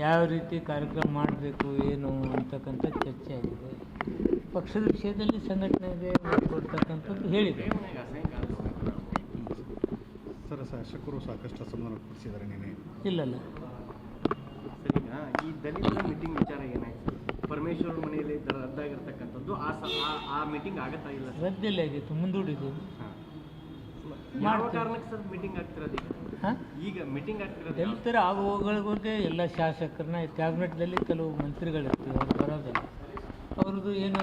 ಯಾವ ರೀತಿ ಕಾರ್ಯಕ್ರಮ ಮಾಡಬೇಕು ಏನು ಅಂತಕ್ಕಂಥ ಚರ್ಚೆ ಆಗಿದೆ. ಪಕ್ಷದ ವಿಷಯದಲ್ಲಿ ಸಂಘಟನೆಗೆ ಒತ್ತು ಕೊಡ್ತಕ್ಕಂಥದ್ದು ಹೇಳಿದೆ. ಸರ್, ಶಾಸಕರು ಸಾಕಷ್ಟು ಅಸಮಾಧಾನ ಪಡಿಸಿದ್ದಾರೆ ನಿನ್ನೆ. ಇಲ್ಲಲ್ಲ, ಸರ್, ಈಗ ಈ ದಲಿತರ ಮೀಟಿಂಗ್ ವಿಚಾರ ಏನಾಯ್ತು? ಪರಮೇಶ್ವರ ಮನೆಯಲ್ಲಿ ರದ್ದಾಗಿರ್ತಕ್ಕಂಥದ್ದು ಆ ಮೀಟಿಂಗ್ ಆಗತ್ತಾ ಇಲ್ಲ? ರದ್ದಿಲ್ಲ, ಆಗಿತ್ತು, ಮುಂದೂಡಿದ್ದೀವಿ. ಯಾವ ಕಾರಣಕ್ಕೆ ಸರ್ ಮೀಟಿಂಗ್ ಆಗ್ತಿರೋದು ಹಾಂ, ಈಗ ಮೀಟಿಂಗ್ ಆಗ್ತಿರೋದು? ದಲಿತರ ಆಗುವಗಳ ಬಗ್ಗೆ ಎಲ್ಲ ಶಾಸಕರನ್ನ ಕ್ಯಾಬಿನೆಟ್ದಲ್ಲಿ ಕೆಲವು ಮಂತ್ರಿಗಳಿರ್ತೀವಿ, ಅವ್ರು ಬರೋದಿಲ್ಲ. ಅವ್ರದ್ದು ಏನು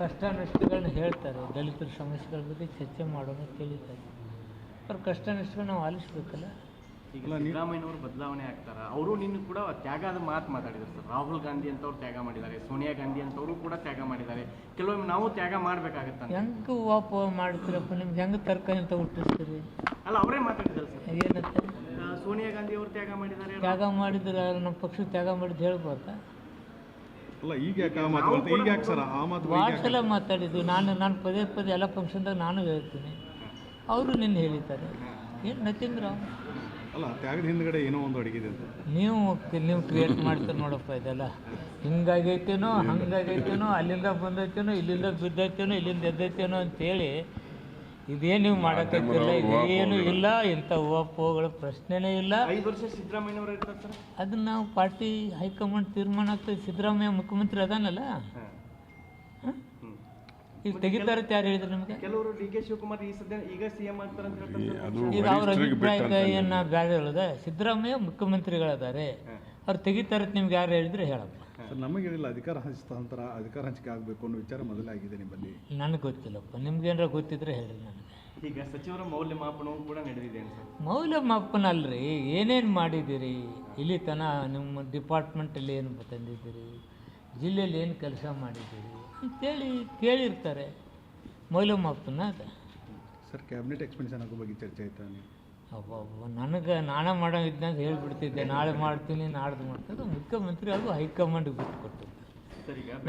ಕಷ್ಟ ನಷ್ಟಗಳನ್ನ ಹೇಳ್ತಾರೆ, ದಲಿತರ ಸಮಸ್ಯೆಗಳ ಬಗ್ಗೆ ಚರ್ಚೆ ಮಾಡೋಣ ಅಂತ ಹೇಳಿದ್ದಾರೆ. ಅವ್ರ ಕಷ್ಟ ನಷ್ಟಗಳು ನಾವು ಆಲಿಸ್ಬೇಕಲ್ಲ. ಈಗ ಸಿದ್ದರಾಮಯ್ಯನವರು ಬದಲಾವಣೆ ಆಗ್ತಾರ, ಅವರು ನಿನ್ನ ಕೂಡ ತ್ಯಾಗದ ಮಾತು ಮಾತಾಡಿದ್ರು ಸರ್. ರಾಹುಲ್ ಗಾಂಧಿ ಅಂತವ್ರು ತ್ಯಾಗ ಮಾಡಿದ್ದಾರೆ, ಸೋನಿಯಾ ಗಾಂಧಿ ಅಂತವರು ಕೂಡ ತ್ಯಾಗ ಮಾಡಿದ್ದಾರೆ. ಕೆಲವೊಮ್ಮೆ ನಾವು ತ್ಯಾಗ ಮಾಡ್ಬೇಕಾಗತ್ತ. ಹೆಂಗೆ ವಾಪ ಮಾಡ್ತೀರಪ್ಪ, ನಿಮ್ಗೆ ಹೆಂಗೆ ತರಕಾರಿ ಅಂತ ಹುಟ್ಟಿಸ್ತೀರಿ? ಅಲ್ಲ, ಅವರೇ ಮಾತಾಡಿದ್ದಾರೆ ಸರ್. ಏನಂತ ಸೋನಿಯಾ ಗಾಂಧಿ ಅವರು ತ್ಯಾಗ ಮಾಡಿದ್ದಾರೆ, ತ್ಯಾಗ ಮಾಡಿದ್ರೆ ನಮ್ಮ ಪಕ್ಷ ತ್ಯಾಗ ಮಾಡಿದ್ದು ಹೇಳ್ಬೋದಾ? ಅಲ್ಲ, ಈಗ ಯಾಕೆ ಈಗ ಯಾಕೆ ಸರ್ ಆ ಮಾತು? ಭಾಳ ಸಲ ಮಾತಾಡಿದ್ವಿ. ನಾನು ಪದೇ ಪದೇ ಎಲ್ಲ ಫಂಕ್ಷನ್ದಾಗ ನಾನು ಹೇಳ್ತೀನಿ, ಅವರು ನಿನ್ನ ಹೇಳಿದ್ದಾರೆ. ಏನು ನಥಿಂಗ್ ರಾವ್. ಅಲ್ಲ, ತ್ಯಾಗದ ಹಿಂದ್ಗಡೆ ಏನೋ ಒಂದು ಅಡಗಿದೆ ಅಂತ ನೀವು ಕ್ರಿಯೇಟ್ ಮಾಡ್ತೀರಿ ನೋಡಪ್ಪ. ಇದೆಲ್ಲ ಹಿಂಗಾಗೈತೇನೋ ಹಂಗಾಗೈತೇನೋ, ಅಲ್ಲಿಂದ ಬಂದೈತೇನೋ, ಇಲ್ಲಿಂದ ಬಿದ್ದೈತೇನೋ, ಇಲ್ಲಿಂದ ಎದ್ದೈತೇನೋ ಅಂತೇಳಿ ಇದೇನು ನೀವು ಮಾಡೋಕ್ಕೈತಿಲ್ಲ. ಇದೇನು ಇಲ್ಲ, ಇಂಥ ಹೋಗಳ ಪ್ರಶ್ನೆನೇ ಇಲ್ಲ. 5 ವರ್ಷ ಸಿದ್ದರಾಮಯ್ಯನವರು ಇರ್ತಾರೆ ಸರ್. ಅದನ್ನು ನಾವು ಪಾರ್ಟಿ ಹೈಕಮಾಂಡ್ ತೀರ್ಮಾನ ಆಗ್ತದೆ. ಸಿದ್ದರಾಮಯ್ಯ ಮುಖ್ಯಮಂತ್ರಿ ಅದಾನಲ್ಲ, ಈಗ ತೆಗಿತಾರತ್ತೆ ಯಾರು ಹೇಳಿದ್ರು ನಿಮಗೆ? ಕೆಲವರು ಡಿ ಕೆ ಶಿವಕುಮಾರ್ ಈಗ ಸಿಎಂ ಆಗ್ತಾರೆ ಅಂತ ಹೇಳ್ತಾರೆ. ಈಗ ಅವ್ರ ಅಭಿಪ್ರಾಯ ಏನು ಬೇರೆ ಹೇಳೋದ? ಸಿದ್ದರಾಮಯ್ಯ ಮುಖ್ಯಮಂತ್ರಿಗಳಿದ್ದಾರೆ, ಅವ್ರು ತೆಗಿತಾರತ್ತೆ ನಿಮ್ಗೆ ಯಾರು ಹೇಳಿದ್ರೆ ಹೇಳಪ್ಪ. ಸರ್, ನಮಗೆ ಹೇಳಿಲ್ಲ ಅಧಿಕಾರ ಹಸ್ತಾಂತರ, ಅಧಿಕಾರ ಹಂಚಿಕೆ ಆಗಬೇಕು ಅನ್ನೋ ವಿಚಾರ ಮೊದಲೇ ಆಗಿದೆ ನಿಮ್ಮಲ್ಲಿ. ನನಗೆ ಗೊತ್ತಿಲ್ಲಪ್ಪ, ನಿಮ್ಗೇನಾರ ಗೊತ್ತಿದ್ರೆ ಹೇಳಿ ನನಗೆ. ಈಗ ಸಚಿವರ ಮೌಲ್ಯಮಾಪನವೂ ಕೂಡ ನಡೆದಿದೆ ಅಂತ. ಮೌಲ್ಯಮಾಪನ ಅಲ್ರಿ, ಏನೇನು ಮಾಡಿದ್ದೀರಿ ಇಲ್ಲಿ ತನಕ, ನಿಮ್ಮ ಡಿಪಾರ್ಟ್ಮೆಂಟಲ್ಲಿ ಏನು ತಂದಿದ್ದೀರಿ, ಜಿಲ್ಲೆಯಲ್ಲಿ ಏನು ಕೆಲಸ ಮಾಡಿದ್ದೀರಿ ಅಂತೇಳಿ ಕೇಳಿರ್ತಾರೆ. ಮೌಲ್ಯಮಾಪನ ಅದ ಸರ್. ಕ್ಯಾಬಿನೆಟ್ ಎಕ್ಸ್ಪೆನ್ಷನ್ ಆಗೋ ಬಗ್ಗೆ ಚರ್ಚೆ ಆಯ್ತಾ? ಅಬ್ಬಬ್ಬ, ನಾನೇ ಮಾಡೋ ಇದ್ದಂತ ಹೇಳ್ಬಿಡ್ತಿದ್ದೆ, ನಾಳೆ ಮಾಡ್ತೀನಿ ನಾಡ್ದು ಮಾಡ್ತೀನಿ. ಅದು ಮುಖ್ಯಮಂತ್ರಿ ಹಾಗೂ ಹೈಕಮಾಂಡ್ಗೆ ಬಿಟ್ಟು ಕೊಟ್ಟಿದ್ದೆ.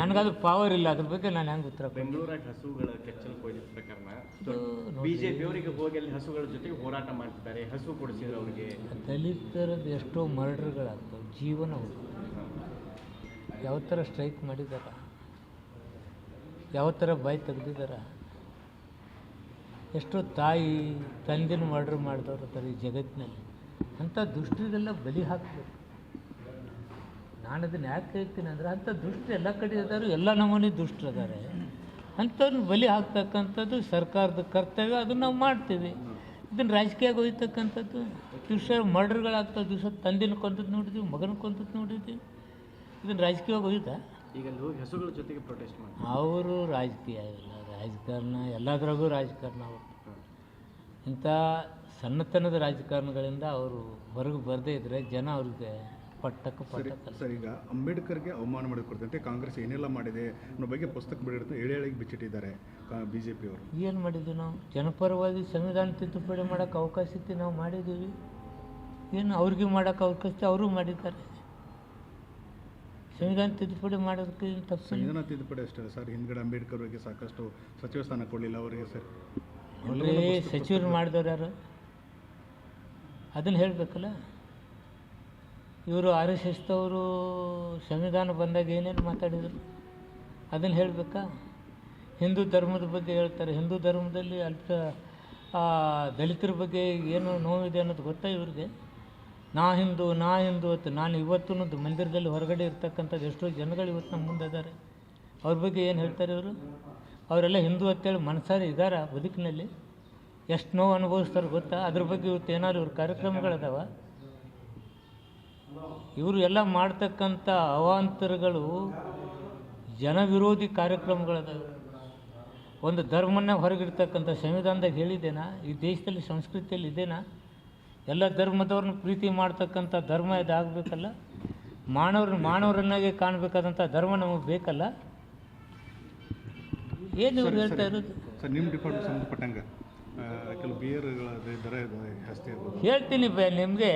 ನನಗದು ಪವರ್ ಇಲ್ಲ, ಅದ್ರ ಬಗ್ಗೆ ನಾನು ಹೆಂಗೆ ಉತ್ತರ? ಬೆಂಗಳೂರಾಗ ಹಸುಗಳ ಕೆಚ್ಚಲು ಕೊಯ್ದ ಪ್ರಕರಣ ಬಿಜೆಪಿ ಅವರಿಗೆ ಹೋಗಿ ಅಲ್ಲಿ ಹಸುಗಳ ಜೊತೆಗೆ ಹೋರಾಟ ಮಾಡ್ತಿದ್ದಾರೆ, ಹಸು ಕೊಡಿಸಿದ್ರು ಅವರಿಗೆ. ದಲಿತರದ್ದು ಎಷ್ಟೋ ಮರ್ಡರ್ಗಳಾಗ್ತವೆ, ಜೀವನ ಹೋಗ್ತವೆ. ಯಾವ ಥರ ಸ್ಟ್ರೈಕ್ ಮಾಡಿದಾರ, ಯಾವ ಥರ ಬಾಯಿ ತೆಗ್ದಿದಾರ, ಎಷ್ಟೋ ತಾಯಿ ತಂದಿನ ಮರ್ಡರ್ ಮಾಡಿದವ್ರು ಇರ್ತಾರೆ ಈ ಜಗತ್ತಿನಲ್ಲಿ. ಅಂಥ ದುಷ್ಟರಿಗೆಲ್ಲ ಬಲಿ ಹಾಕಬೇಕು. ನಾನು ಅದನ್ನು ಯಾಕೆ ಹೇಳ್ತೀನಿ ಅಂದರೆ, ಅಂಥ ದುಷ್ಟರು ಎಲ್ಲ ಕಡೆ ಇದ್ದಾರೆ, ಎಲ್ಲ ನಮೂನಿ ದುಷ್ಟರಿದ್ದಾರೆ. ಅಂಥವ್ರನ್ನ ಬಲಿ ಹಾಕ್ತಕ್ಕಂಥದ್ದು ಸರ್ಕಾರದ ಕರ್ತವ್ಯ, ಅದನ್ನು ನಾವು ಮಾಡ್ತೀವಿ. ಇದನ್ನು ರಾಜಕೀಯವಾಗಿ ಹೋಗ್ತಕ್ಕಂಥದ್ದು ದಿವಸ ಮರ್ಡರ್ಗಳಾಗ್ತವೆ. ದಿವಸ ತಂದಿನ ಕೊಂದದ್ದು ನೋಡಿದ್ದೀವಿ, ಮಗನ ಕೊಂದದ್ದು ನೋಡಿದ್ದೀವಿ. ಇದನ್ನು ರಾಜಕೀಯವಾಗಿ ಹೋಯ್ತಾ? ಈಗ ಹೋಗಿ ಹಸುಗಳ ಜೊತೆಗೆ ಪ್ರೊಟೆಸ್ಟ್ ಮಾಡಿ ಅವರು ರಾಜಕೀಯ ಇಲ್ಲ, ರಾಜಕಾರಣ ಎಲ್ಲದರಾಗೂ ರಾಜಕಾರಣ. ಅವರು ಇಂಥ ಸಣ್ಣತನದ ರಾಜಕಾರಣಗಳಿಂದ ಅವರು ಹೊರಗೆ ಬರದೇ ಇದ್ದರೆ ಜನ ಅವ್ರಿಗೆ ಪಟ್ಟಕ್ಕೆ ಸರ್. ಈಗ ಅಂಬೇಡ್ಕರ್ಗೆ ಅವಮಾನ ಮಾಡಿಕೊಡ್ತಂತೆ ಕಾಂಗ್ರೆಸ್ ಏನೆಲ್ಲ ಮಾಡಿದೆ ಅನ್ನೋ ಬಗ್ಗೆ ಪುಸ್ತಕ ಬಿಡಿರ್ತಾರೆ, ಎಳೆಗೆ ಬಿಚ್ಚಿಟ್ಟಿದ್ದಾರೆ BJP ಅವರು. ಏನು ಮಾಡಿದ್ವಿ ನಾವು? ಜನಪರವಾಗಿ ಸಂವಿಧಾನ ತಿದ್ದುಪಡಿ ಮಾಡೋಕ್ಕೆ ಅವಕಾಶ ಇತ್ತು, ನಾವು ಮಾಡಿದ್ದೀವಿ. ಏನು ಅವ್ರಿಗೆ ಮಾಡೋಕ್ಕೆ ಅವಕಾಶ ಇತ್ತು, ಅವರು ಮಾಡಿದ್ದಾರೆ. ಸಂವಿಧಾನ ತಿದ್ದುಪಡಿ ಮಾಡೋದಕ್ಕೆ ತಪ್ಪು. ಸಂವಿಧಾನ ತಿದ್ದುಪಡಿ ಅಷ್ಟೇ ಸರ್, ಹಿಂದ್ಗಡೆ ಅಂಬೇಡ್ಕರ್ ಅವರಿಗೆ ಸಾಕಷ್ಟು ಸಚಿವ ಸ್ಥಾನ ಕೊಡಲಿಲ್ಲ ಅವರಿಗೆ ಸರ್. ಅವರೇ ಸಚಿವರು ಮಾಡಿದವ್ರು ಯಾರು? ಅದನ್ನು ಹೇಳಬೇಕಲ್ಲ. ಇವರು RSSದವರು ಸಂವಿಧಾನ ಬಂದಾಗ ಏನೇನು ಮಾತಾಡಿದರು ಅದನ್ನು ಹೇಳಬೇಕಾ? ಹಿಂದೂ ಧರ್ಮದ ಬಗ್ಗೆ ಹೇಳ್ತಾರೆ. ಹಿಂದೂ ಧರ್ಮದಲ್ಲಿ ದಲಿತರ ಬಗ್ಗೆ ಏನು ನೋವಿದೆ ಅನ್ನೋದು ಗೊತ್ತಾ ಇವ್ರಿಗೆ? ನಾ ಹಿಂದೂ ಅಂತ ನಾನು ಇವತ್ತು ಮಂದಿರದಲ್ಲಿ ಹೊರಗಡೆ ಇರ್ತಕ್ಕಂಥದ್ದು ಎಷ್ಟೋ ಜನಗಳು ಇವತ್ತು ನಮ್ಮ ಮುಂದೆ ಇದ್ದಾರೆ. ಅವ್ರ ಬಗ್ಗೆ ಏನು ಹೇಳ್ತಾರೆ ಇವರು? ಅವರೆಲ್ಲ ಹಿಂದೂ ಅಂತೇಳಿ ಮನಸಾರಿ ಇದ್ದಾರಾ ಬದುಕಿನಲ್ಲಿ? ಎಷ್ಟು ನೋವು ಅನುಭವಿಸ್ತಾರೆ ಗೊತ್ತಾ? ಅದ್ರ ಬಗ್ಗೆ ಇವತ್ತು ಏನಾದ್ರು ಇವ್ರ ಕಾರ್ಯಕ್ರಮಗಳದಾವ? ಇವರು ಎಲ್ಲ ಮಾಡ್ತಕ್ಕಂಥ ಅವಾಂತರಗಳು ಜನ ವಿರೋಧಿ ಕಾರ್ಯಕ್ರಮಗಳದಾವೆ. ಒಂದು ಧರ್ಮನ ಹೊರಗಿಡ್ತಕ್ಕಂಥ ಸಂವಿಧಾನದಾಗ ಹೇಳಿದ್ದೇನಾ? ಈ ದೇಶದಲ್ಲಿ ಸಂಸ್ಕೃತಿಯಲ್ಲಿ ಇದೇನಾ? ಎಲ್ಲ ಧರ್ಮದವ್ರನ್ನ ಪ್ರೀತಿ ಮಾಡ್ತಕ್ಕಂಥ ಧರ್ಮ ಇದಾಗಬೇಕಲ್ಲ. ಮಾನವರನ್ನಾಗೆ ಕಾಣಬೇಕಾದಂಥ ಧರ್ಮ ನಮಗೆ ಬೇಕಲ್ಲ. ಏನು ಇವ್ರು ಹೇಳ್ತಾ ಇರೋದು? ಸರ್, ನಿಮ್ಮ ಡಿಪಾರ್ಟ್ಮೆಂಟ್ ಸಂಬಂಧಪಟ್ಟಂಗೆ ಕೆಲವು ಬಿಯರ್ಗಳ ದರ ಜಾಸ್ತಿ ಆಗೋದು ಹೇಳ್ತೀನಿ. ನಿಮಗೆ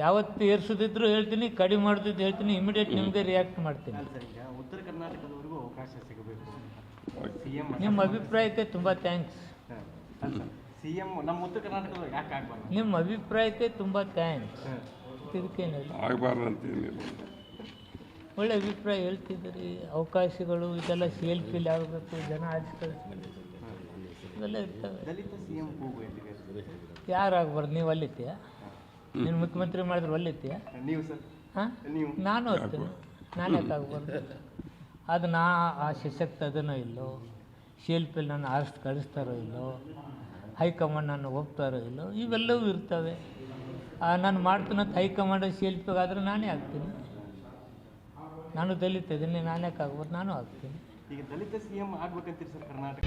ಯಾವತ್ತು ಏರ್ಸೋದಿದ್ರು ಹೇಳ್ತೀನಿ, ಕಡಿಮೆ ಮಾಡೋದಿದ್ದು ಹೇಳ್ತೀನಿ, ಇಮಿಡಿಯೇಟ್ ನಿಮಗೆ ರಿಯಾಕ್ಟ್ ಮಾಡ್ತೀನಿ. ಉತ್ತರ ಕರ್ನಾಟಕದವರೆಗೂ ಅವಕಾಶ ಸಿಗಬೇಕು. ನಿಮ್ಮ ಅಭಿಪ್ರಾಯಕ್ಕೆ ತುಂಬ ಥ್ಯಾಂಕ್ಸ್. CM ನಮ್ಮ ಉತ್ತರ ಕರ್ನಾಟಕದವ್ರು ಯಾಕೆ ಆಗಬಾರ್ದು? ನಿಮ್ಮ ಅಭಿಪ್ರಾಯಕ್ಕೆ ತುಂಬ ಥ್ಯಾಂಕ್ಸ್. ಆಗುತ್ತೆ, ಇದಕ್ಕೇನಿಲ್ಲ. ಆಗಬಾರ್ದು ಅಂತೇನಿಲ್ಲ. ಒಳ್ಳೆ ಅಭಿಪ್ರಾಯ ಹೇಳ್ತಿದ್ದೀರಿ. ಅವಕಾಶಗಳು ಇದೆಲ್ಲ ಸೇಲ್ ಫೀಲ್ ಆಗಬೇಕು, ಜನ ಆಚೆ ಕಳಿಸ್ಬೇಕು, ಇವೆಲ್ಲ ಇರ್ತವೆ. ದಲಿತ CM ಕೂಗು ಎಲ್ಲಿಗೆ? ಯಾರಾಗ್ಬಾರ್ದು? ನೀವು ಅಲ್ಲಿತ್ತೀಯಾ? ನೀನು ಮುಖ್ಯಮಂತ್ರಿ ಮಾಡಿದ್ರೆ ಒಲ್ಲಿತ್ತೀಯಾ? ನೀವು ಸರ್, ಹಾಂ, ನೀವು ನಾನು ಹೋಗ್ತೀನಿ. ನಾನು ಯಾಕೆ ಆಗ್ಬಾರ್ದು? ಅದು ಆ ಸಶಕ್ತ ಅದನ್ನೋ ಇಲ್ಲೋ, ಶಿಲ್ಪಿಲ್ ನಾನು ಆರಿಸಿ ಕಳಿಸ್ತಾರೋ ಇಲ್ಲೋ, ಹೈಕಮಾಂಡ್ ನಾನು ಒಪ್ತಾರೋ ಇಲ್ಲೋ, ಇವೆಲ್ಲವೂ ಇರ್ತವೆ. ನಾನು ಮಾಡ್ತೀನಂತ ಹೈಕಮಾಂಡ್ ಶಿಲ್ಪಿಗಾದರೆ ನಾನೇ ಆಗ್ತೀನಿ. ನಾನು ದಲಿತ ಇದ್ದೀನಿ, ನಾನೇ ಆಗ್ಬೋದು, ನಾನು ಆಗ್ತೀನಿ. ಈಗ ದಲಿತ CM ಆಗ್ಬೇಕಂತೀರಿ ಸರ್ ಕರ್ನಾಟಕ?